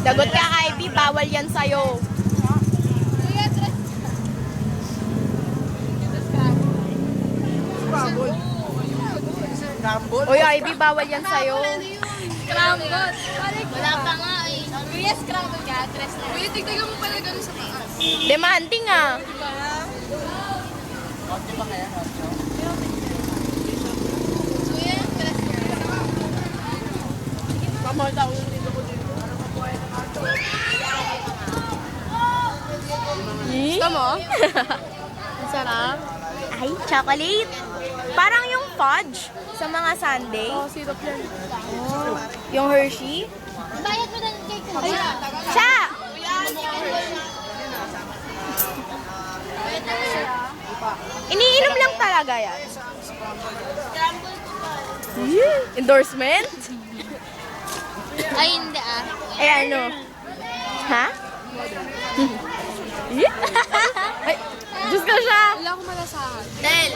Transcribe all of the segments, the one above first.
Lagot ka, Ivy. Bawal yan sa'yo. Uy, Ivy, bawal yan sa'yo. Scramble. Wala pa nga eh. Kuya, scramble ka. Tres na. Kuya, tignan mo pala gano'n sa taas. Demanding ah. Kuya, tres na. Gusto mo? Ang sarap. Ay, chocolate. Parang yung fudge sa mga sundae. Oh, syrup yan. Yung Hershey. Bayad mo ng cake ko. Siya! Iniinom lang talaga yan. Endorsement? Ay, hindi ah. Eh ano? Ha? Ay, Diyos ka siya. Wala akong malasahan. Del.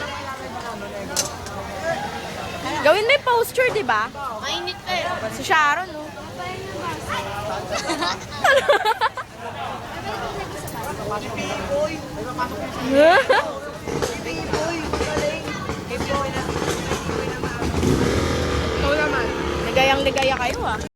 Gawin mo yung posture, di ba? Mainit ka eh. Si Sharon, no? Ikaw naman. Ligayang-ligaya kayo, ah.